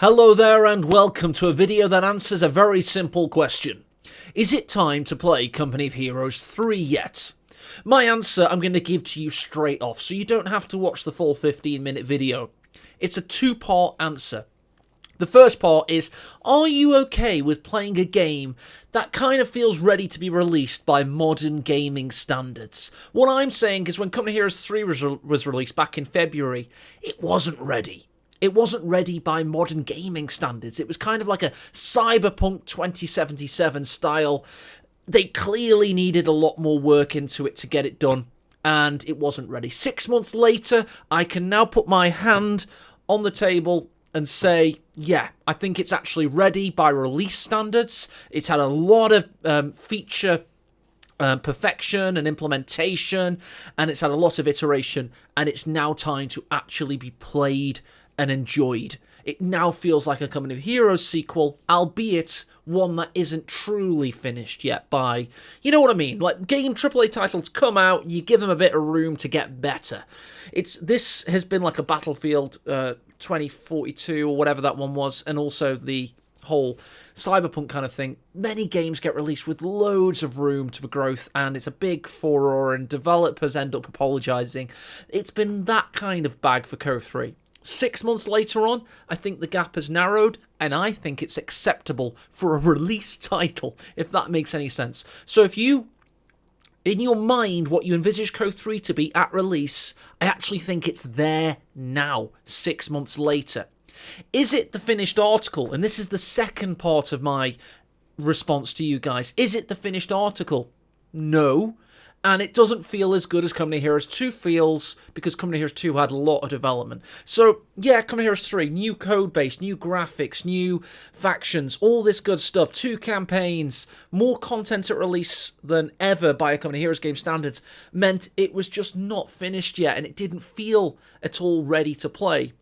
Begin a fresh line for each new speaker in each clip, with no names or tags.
Hello there and welcome to a video that answers a very simple question. Is it time to play Company of Heroes 3 yet? My answer I'm going to give to you straight off, so you don't have to watch the full 15-minute video. It's a two-part answer. The first part is, are you okay with playing a game that kind of feels ready to be released by modern gaming standards? What I'm saying is when Company of Heroes 3 was released back in February, it wasn't ready. It wasn't ready by modern gaming standards. It was kind of like a Cyberpunk 2077 style. They clearly needed a lot more work into it to get it done, and it wasn't ready. 6 months later, I can now put my hand on the table and say, yeah, I think it's actually ready by release standards. It's had a lot of feature perfection and implementation, and it's had a lot of iteration, and it's now time to actually be played and enjoyed. It now feels like a Company of Heroes sequel, albeit one that isn't truly finished yet by, you know what I mean? Like, AAA titles come out, you give them a bit of room to get better. This has been like a Battlefield 2042 or whatever that one was, and also the whole Cyberpunk kind of thing. Many games get released with loads of room for growth, and it's a big furore, and developers end up apologising. It's been that kind of bag for CoH3 3. 6 months later on, I think the gap has narrowed, and I think it's acceptable for a release title, if that makes any sense. So if you, in your mind, what you envisage CoH3 3 to be at release, I actually think it's there now, 6 months later. Is it the finished article? And this is the second part of my response to you guys. Is it the finished article? No. And it doesn't feel as good as Company of Heroes 2 feels, because Company of Heroes 2 had a lot of development. So, yeah, Company of Heroes 3, new code base, new graphics, new factions, all this good stuff, 2 campaigns, more content at release than ever by a Company of Heroes game standards, meant it was just not finished yet, and it didn't feel at all ready to play.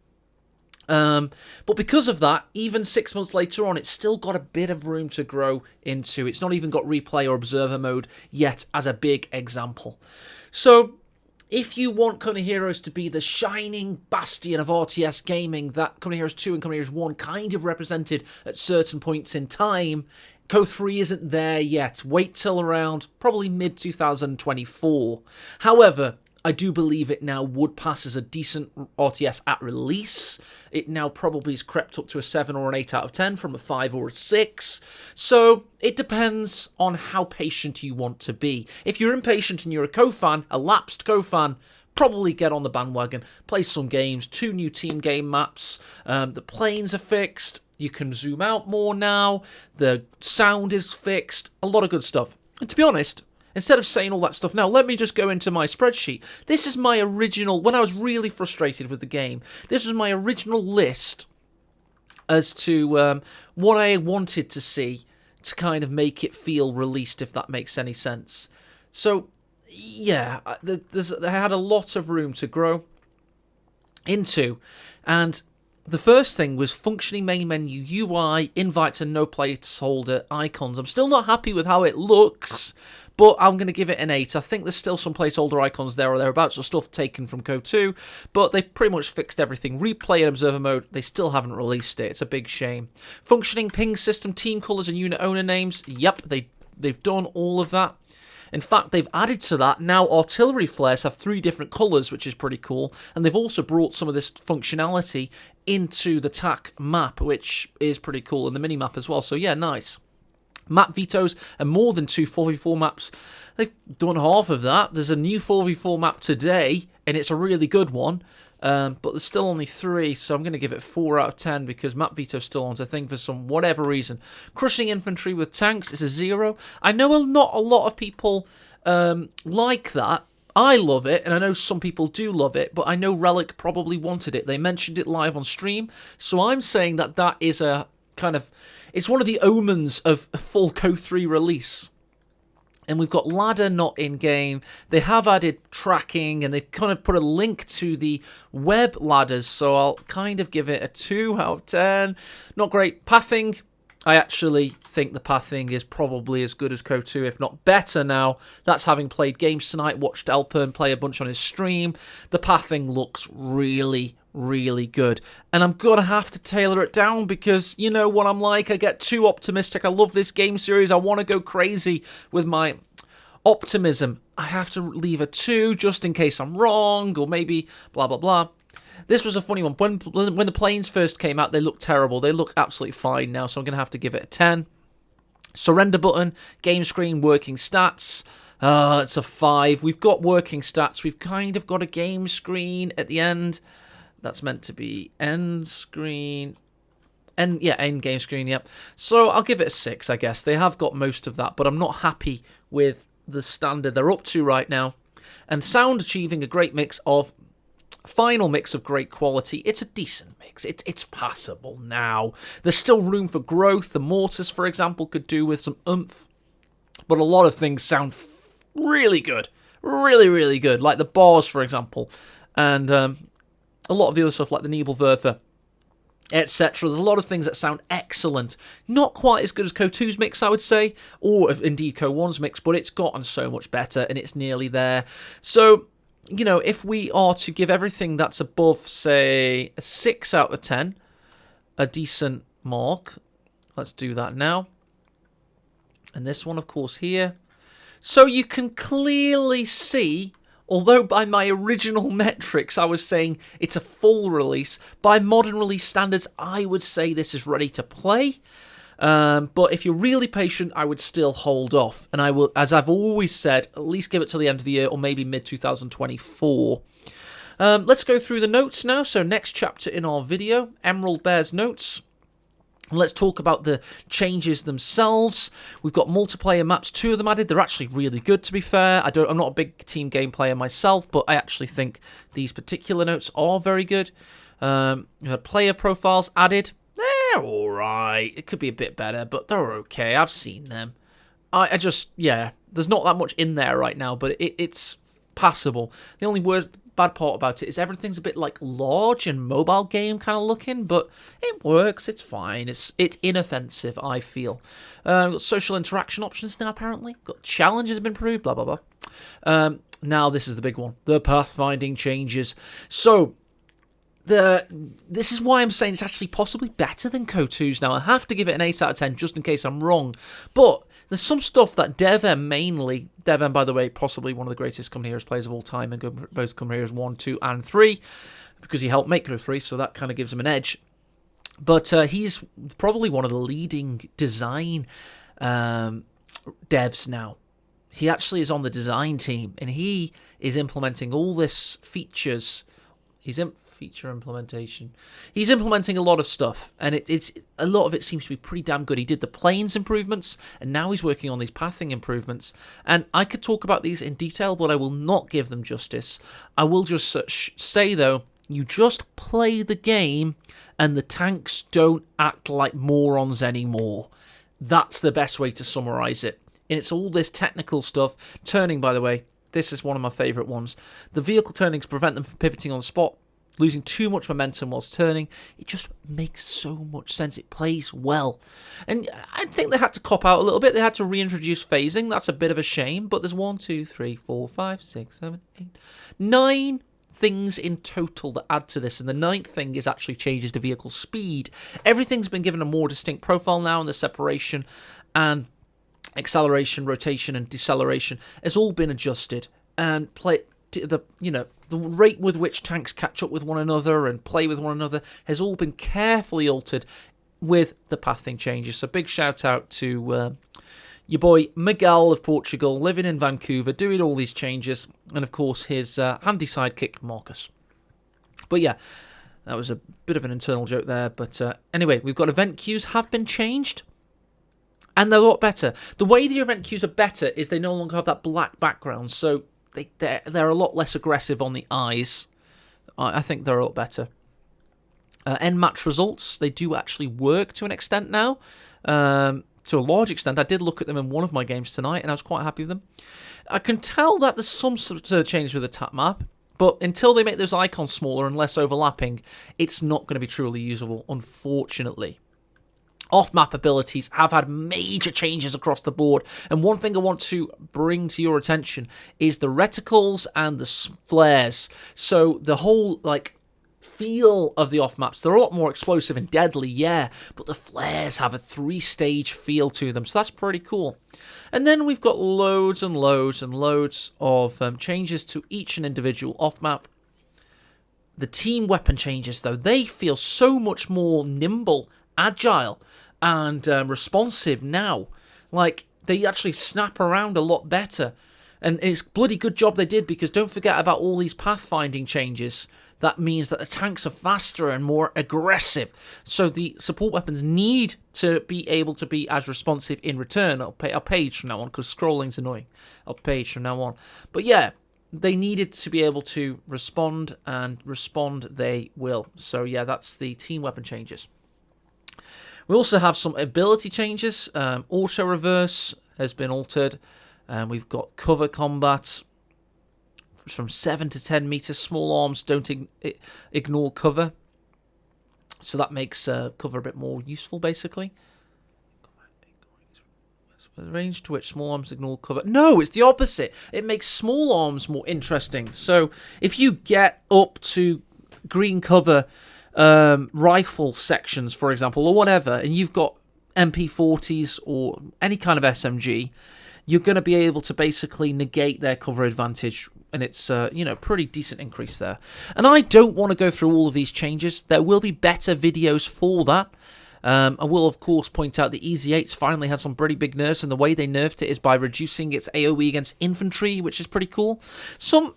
But because of that, even 6 months later on, it's still got a bit of room to grow into. It's not even got replay or observer mode yet, as a big example. So, if you want Company of Heroes to be the shining bastion of RTS gaming that Company of Heroes 2 and Company of Heroes 1 kind of represented at certain points in time, CoH3 3 isn't there yet. Wait till around probably mid-2024. However, I do believe it now would pass as a decent RTS at release. It now probably has crept up to a 7 or an 8 out of 10 from a 5 or a 6. So it depends on how patient you want to be. If you're impatient and you're a CoH fan, a lapsed CoH fan, probably get on the bandwagon, play some games, 2 new team game maps, the planes are fixed, you can zoom out more now, the sound is fixed, a lot of good stuff. And to be honest, instead of saying all that stuff now, let me just go into my spreadsheet. This is my original, when I was really frustrated with the game, this was my original list as to what I wanted to see to kind of make it feel released, if that makes any sense. So, yeah, I had a lot of room to grow into, and the first thing was functioning main menu UI, invite to no placeholder icons. I'm still not happy with how it looks, but I'm going to give it an 8. I think there's still some placeholder icons there or thereabouts, or stuff taken from CoH2 2, but they pretty much fixed everything. Replay and observer mode, they still haven't released it. It's a big shame. Functioning ping system, team colours and unit owner names. Yep, they've done all of that. In fact, they've added to that. Now artillery flares have 3 different colours, which is pretty cool. And they've also brought some of this functionality into the TAC map, which is pretty cool, and the mini-map as well. So yeah, nice. Map vetoes and more than 2 4v4 maps. They've done half of that. There's a new 4v4 map today, and it's a really good one. But there's still only 3, so I'm going to give it 4 out of 10 because map veto's still on, I think, for some whatever reason. Crushing infantry with tanks is a 0. I know not a lot of people like that. I love it, and I know some people do love it, but I know Relic probably wanted it. They mentioned it live on stream, so I'm saying that that is a kind of, it's one of the omens of a full CoH3 3 release. And we've got ladder not in-game. They have added tracking, and they've kind of put a link to the web ladders, so I'll kind of give it a 2 out of 10. Not great. Pathing, I actually think the pathing is probably as good as CoH2 2, if not better now. That's having played games tonight, watched Elpern play a bunch on his stream. The pathing looks really, really good. And I'm going to have to tailor it down because you know what I'm like. I get too optimistic. I love this game series. I want to go crazy with my optimism. I have to leave a 2 just in case I'm wrong or maybe blah, blah, blah. This was a funny one. When the planes first came out, they looked terrible. They look absolutely fine now, so I'm going to have to give it a 10. Surrender button, game screen, working stats. It's a 5. We've got working stats. We've kind of got a game screen at the end. That's meant to be end screen. End game screen, yep. So I'll give it a 6, I guess. They have got most of that, but I'm not happy with the standard they're up to right now. And sound achieving a great mix of final mix of great quality. It's a decent mix. It's passable now. There's still room for growth. The mortars, for example, could do with some oomph. But a lot of things sound really good. Really, really good. Like the bars, for example. And a lot of the other stuff, like the Nebelwerfer, etc. There's a lot of things that sound excellent. Not quite as good as CoH3's mix, I would say. Or indeed CoH1's mix. But it's gotten so much better. And it's nearly there. So, you know, if we are to give everything that's above, say, a 6 out of 10, a decent mark. Let's do that now. And this one, of course, here. So you can clearly see, although by my original metrics I was saying it's a full release, by modern release standards I would say this is ready to play. But if you're really patient, I would still hold off. And I will, as I've always said, at least give it till the end of the year or maybe mid-2024. Let's go through the notes now. So next chapter in our video, Emerald Bear's notes. Let's talk about the changes themselves. We've got multiplayer maps, 2 of them added. They're actually really good, to be fair. I'm not a big team game player myself, but I actually think these particular notes are very good. We had player profiles added. They're alright. It could be a bit better, but they're okay. I've seen them. I just, yeah, there's not that much in there right now, but it's passable. The only bad part about it is everything's a bit like large and mobile game kind of looking, but it works. It's fine. It's inoffensive, I feel. Got social interaction options now, apparently. Got challenges have been improved, blah, blah, blah. Now this is the big one. The pathfinding changes. So, this is why I'm saying it's actually possibly better than CoH3's now. I have to give it an 8 out of 10 just in case I'm wrong. But there's some stuff that Devem mainly... Devem, by the way, possibly one of the greatest Come Heroes players of all time and both Come Heroes 1, 2 and 3 because he helped make CoH3, so that kind of gives him an edge. But he's probably one of the leading design devs now. He actually is on the design team and he is implementing all this features. Feature implementation. He's implementing a lot of stuff, and it's a lot of it seems to be pretty damn good. He did the planes improvements, and now he's working on these pathing improvements. And I could talk about these in detail, but I will not give them justice. I will just say, though, you just play the game, and the tanks don't act like morons anymore. That's the best way to summarize it. And it's all this technical stuff. Turning, by the way, this is one of my favorite ones. The vehicle turning to prevent them from pivoting on the spot, losing too much momentum whilst turning. It just makes so much sense. It plays well. And I think they had to cop out a little bit. They had to reintroduce phasing. That's a bit of a shame. But there's 1, 2, 3, 4, 5, 6, 7, 8, 9 things in total that add to this. And the 9th thing is actually changes to vehicle speed. Everything's been given a more distinct profile now, and the separation and acceleration, rotation, and deceleration has all been adjusted. And the rate with which tanks catch up with one another and play with one another has all been carefully altered with the pathing changes. So big shout out to your boy Miguel of Portugal, living in Vancouver, doing all these changes, and of course his handy sidekick Marcus. But yeah, that was a bit of an internal joke there. But anyway, we've got event queues have been changed. And they're a lot better. The way the event queues are better is they no longer have that black background, so they're a lot less aggressive on the eyes. I think they're a lot better. End match results, they do actually work to an extent now. To a large extent. I did look at them in one of my games tonight, and I was quite happy with them. I can tell that there's some sort of change with the tap map, but until they make those icons smaller and less overlapping, it's not going to be truly usable, unfortunately. Off-map abilities have had major changes across the board, and one thing I want to bring to your attention is the reticles and the flares. So the whole feel of the off-maps. They're a lot more explosive and deadly, yeah, but the flares have a 3-stage feel to them, so that's pretty cool. And then we've got loads and loads and loads of changes to each and individual off-map. The team weapon changes, though, they feel so much more nimble, agile, and responsive now. Like, they actually snap around a lot better. And it's a bloody good job they did, because don't forget about all these pathfinding changes. That means that the tanks are faster and more aggressive. So the support weapons need to be able to be as responsive in return. I'll page from now on, because scrolling's annoying. I'll page from now on. But yeah, they needed to be able to respond, and respond they will. So yeah, that's the team weapon changes. We also have some ability changes. Auto reverse has been altered. We've got cover combat from 7 to 10 meters. Small arms don't ignore cover, so that makes cover a bit more useful, basically. The range to which small arms ignore cover. No, it's the opposite. It makes small arms more interesting. So if you get up to green cover rifle sections, for example, or whatever, and you've got MP40s or any kind of SMG, you're going to be able to basically negate their cover advantage, and it's pretty decent increase there. And I don't want to go through all of these changes. There will be better videos for that. I will, of course, point out the Easy 8's finally had some pretty big nerfs, and the way they nerfed it is by reducing its AoE against infantry, which is pretty cool.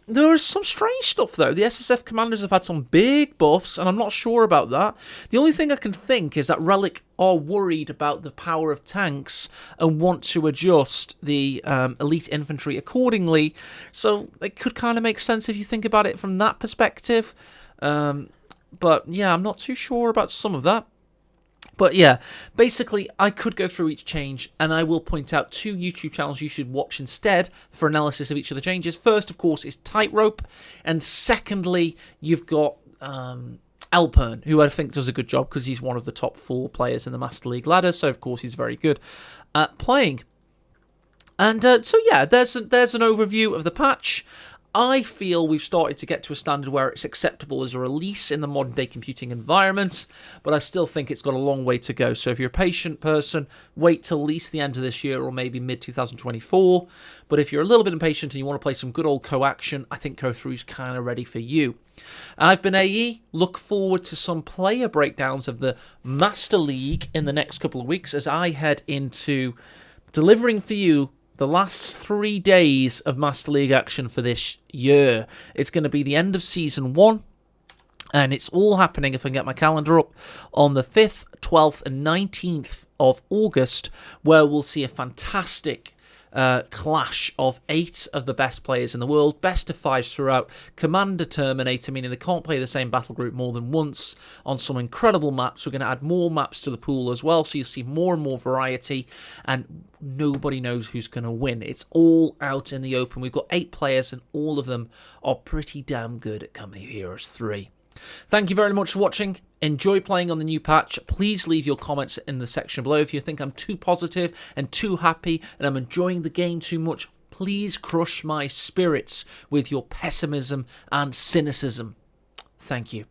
There is some strange stuff, though. The SSF commanders have had some big buffs, and I'm not sure about that. The only thing I can think is that Relic are worried about the power of tanks and want to adjust the elite infantry accordingly. So it could kind of make sense if you think about it from that perspective. But yeah, I'm not too sure about some of that. But yeah, basically, I could go through each change, and I will point out 2 YouTube channels you should watch instead for analysis of each of the changes. First, of course, is Tightrope, and secondly, you've got Alpern, who I think does a good job, because he's one of the top 4 players in the Master League ladder, so of course he's very good at playing. And so yeah, there's an overview of the patch. I feel we've started to get to a standard where it's acceptable as a release in the modern day computing environment, but I still think it's got a long way to go. So if you're a patient person, wait till at least the end of this year or maybe mid-2024. But if you're a little bit impatient and you want to play some good old co-action, I think Co3 is kind of ready for you. I've been AE. Look forward to some player breakdowns of the Master League in the next couple of weeks as I head into delivering for you the last 3 days of Master League action for this year. It's going to be the end of Season 1, and it's all happening, if I can get my calendar up, on the 5th, 12th, and 19th of August, where we'll see a fantastic clash of 8 of the best players in the world, best of 5s throughout, Commander Terminator, meaning they can't play the same battle group more than once, on some incredible maps. We're going to add more maps to the pool as well, so you'll see more and more variety, and nobody knows who's going to win. It's all out in the open. We've got 8 players, and all of them are pretty damn good at Company of Heroes 3. Thank you very much for watching. Enjoy playing on the new patch. Please leave your comments in the section below. If you think I'm too positive and too happy and I'm enjoying the game too much, please crush my spirits with your pessimism and cynicism. Thank you.